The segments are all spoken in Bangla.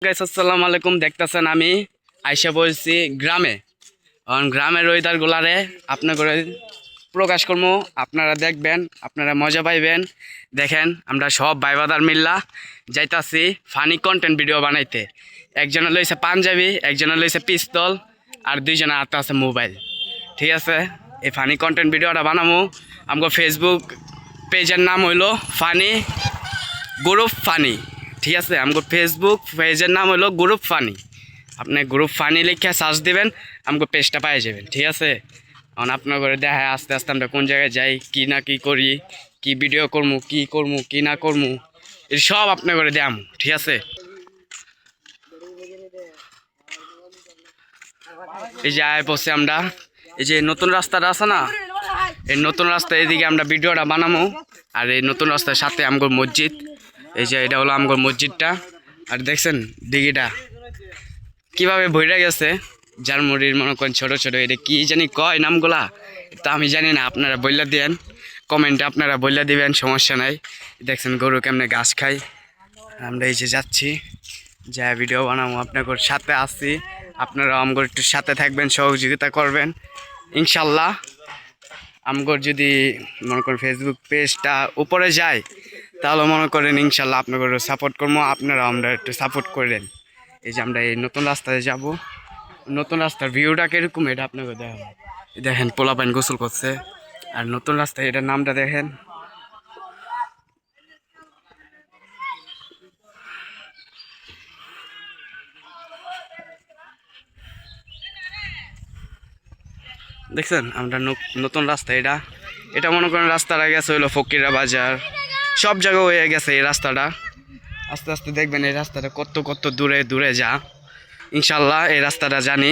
গাইস আসসালামু আলাইকুম। দেখতেছেন আমি আইসা বলছি গ্রামে। গ্রামের ওয়েদার গুলারে আপনাদের প্রকাশ করবো, আপনারা দেখবেন, আপনারা মজা পাইবেন। দেখেন আমরা সব ভাইবাদার মিল্লা যাইতাছি ফানি কন্টেন্ট ভিডিও বানাইতে। একজনে লইছে পাঞ্জাবি, একজনে লইছে পিস্তল, আর দুইজনে হাতে আছে মোবাইল। ঠিক আছে, এই ফানি কন্টেন্ট ভিডিওটা বানাবো। আমাকে ফেসবুক পেজের নাম হইলো ফানি গ্রুপ ফানি। ঠিক আছে, আমাকে ফেসবুক পেজের নাম হলো গ্রুপ ফানি। আপনি গ্রুপ ফানি লিখে সার্চ দিবেন, আমাকে পেজটা পাই যাবেন। ঠিক আছে, কারণ আপনার করে দেখা আস্তে আস্তে আমরা কোন জায়গায় যাই, কি না কি করি, কি ভিডিও করবো, কি না করবো, এই সব আপনার করে দেয়াম। ঠিক আছে, এই যে আয় বসে আমরা, এই যে নতুন রাস্তাটা আছে না, এই নতুন রাস্তা এদিকে আমরা ভিডিওটা বানাবো। আর এই নতুন রাস্তার সাথে আমগর মসজিদ, এই যে এটা হলো আমগর মসজিদটা। আর দেখছেন দিঘিটা কিভাবে ভইরা গেছে, জারমুড়ির মনে করেন ছোট ছোট, এটা কি জানি কয় নামগুলা, তা আমি জানি না। আপনারা বইলা দেন কমেন্টে, আপনারা বইলা দিবেন, সমস্যা নাই। দেখছেন গরু কেমনে ঘাস খাই। আমরা এই যে যাচ্ছি, যা ভিডিও বানাবো, আপনাদের সাথে আসছি। আপনারা আমগর একটু সাথে থাকবেন, সহযোগিতা করবেন ইনশাল্লাহ। আমগর যদি মনে করেন ফেসবুক পেজটা উপরে যায়, তাহলে মনে করেন ইনশাল্লাহ আপনাদের সাপোর্ট করবো। আপনারা আমরা একটু সাপোর্ট করেন। এই যে আমরা এই নতুন রাস্তায় যাব, নতুন রাস্তার ভিউটা কিরকম এটা আপনাকে দেখাবো। দেখেন পোলাপাইন গোসল করছে, আর নতুন রাস্তায় এটার নামটা দেখেন। দেখছেন আমরা নতুন রাস্তা, এটা এটা মনে করেন রাস্তাটা গেছে হইলো ফকিরা বাজার, সব জায়গায় হয়ে গেছে এই রাস্তাটা। আস্তে আস্তে দেখবেন এই রাস্তাটা কত কত দূরে দূরে যা। ইনশাল্লাহ এই রাস্তাটা জানি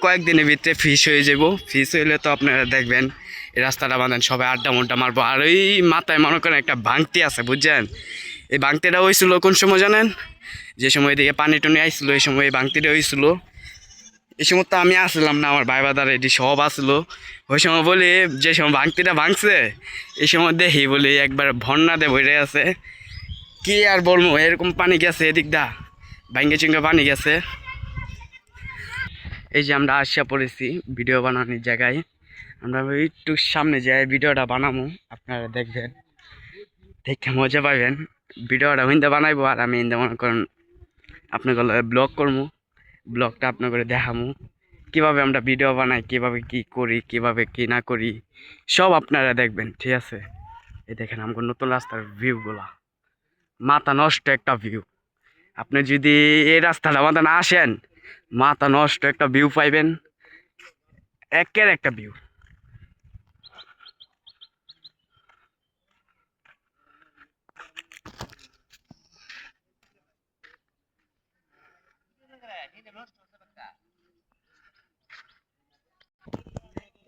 কয়েকদিনের ভিতরে ফিস হয়ে যাব। ফিস হইলে তো আপনারা দেখবেন এই রাস্তাটা বাঁধেন, সবাই আড্ডা মোড্ডা মারবো। আর ওই মাথায় মনে করেন একটা ভাঙতি আছে, বুঝছেন? এই ভাঙতিটা হয়েছিল কোন সময় জানেন? যে সময় দিকে পানি টনি আইছিল, এই সময় এই ভাঙতিটা হয়েছিল। এই সময় তো আমি আসলাম না, আমার ভাই বাদার এটি সব আসলো। ওই সময় বলি, যে সময় ভাঙতিটা ভাঙছে, এই সময় দেখি বলি একবার ভন্নাতে বইরে আছে। কি আর বলবো, এরকম পানি গেছে এদিক দা, ভাঙ্গে চিঙ্গে পানি গেছে। এই যে আমরা আসিয়া পড়েছি ভিডিও বানানোর জায়গায়। আমরা একটু সামনে যাই, ভিডিওটা বানাবো, আপনারা দেখবেন, দেখে মজা পাবেন। ভিডিওটা হিন্দে বানাইবো, আর আমি হিন্দে মনে করেন আপনাকে ব্লগ করবো। ব্লগটা আপনাকে দেখাবো কীভাবে আমরা ভিডিও বানাই, কীভাবে কি করি, কীভাবে কি না করি, সব আপনারা দেখবেন। ঠিক আছে, এই দেখেন আমাকে নতুন রাস্তার ভিউগুলা, মাথা নষ্ট একটা ভিউ। আপনি যদি এই রাস্তাটা আমাদের না আসেন, মাথা নষ্ট একটা ভিউ পাইবেন, একের একটা ভিউ।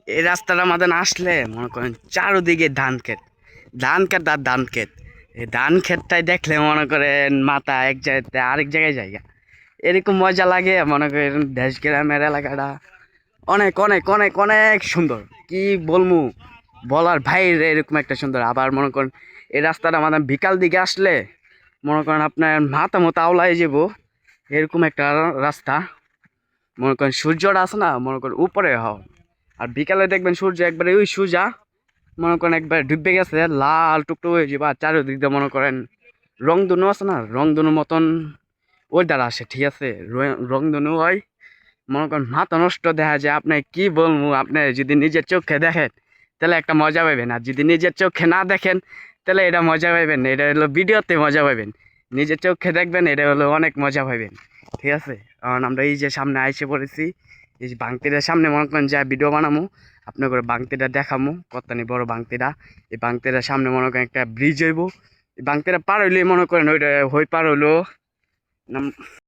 এই রাস্তাটা আমাদের আসলে মনে করেন চারোদিকে ধান ক্ষেত, ধান ক্ষেত আর ধান ক্ষেত। এই ধান ক্ষেতটাই দেখলে মনে করেন মাথা এক জায়গাতে আরেক জায়গায় জায়গা, এরকম মজা লাগে। মনে করেন দেশ গ্রামের এলাকাটা অনেক অনেক অনেক অনেক সুন্দর, কি বলবো, বলার বাইরে এরকম একটা সুন্দর। আবার মনে করেন এই রাস্তাটা আমাদের বিকাল দিকে আসলে মনে করেন আপনার মাথা মতো আওলাই যাব, এরকম একটা রাস্তা। মনে করেন সূর্যটা আছে না, মনে করেন উপরে হও, আর বিকালে দেখবেন সূর্য একবারে ওই সোজা মনে করেন একবার ডুবে গেছে, লাল টুকটুক হয়ে যাবে। আর চারিদিক দিয়ে মনে করেন রংধনু আছে না, রংধনুর মতন ওই দ্বারা আসে। ঠিক আছে, রংধনু হয়, মনে করেন মাথা নষ্ট দেখা যায়। আপনি কি বলবো, আপনি যদি নিজের চোখে দেখেন তাহলে একটা মজা পাবেন, আর যদি নিজের চোখে না দেখেন তাহলে এটা মজা পাবেন। এটা হলো ভিডিওতে মজা পাবেন, নিজের চোখে দেখবেন, এটা হলো অনেক মজা পাবেন। ঠিক আছে, কারণ আমরা এই যে সামনে আইসে পড়েছি, এই যে বাংতিটার সামনে মনে করেন যা ভিডিও বানাবো, আপনার করে বাংতিটা দেখামো, কতনি বড় বাংতিটা। এই বাংতিটার সামনে মনে করেন একটা ব্রিজ হইব, এই বাংতিটা পার হইলে মনে করেন ওইটা হই পার হইলো নাম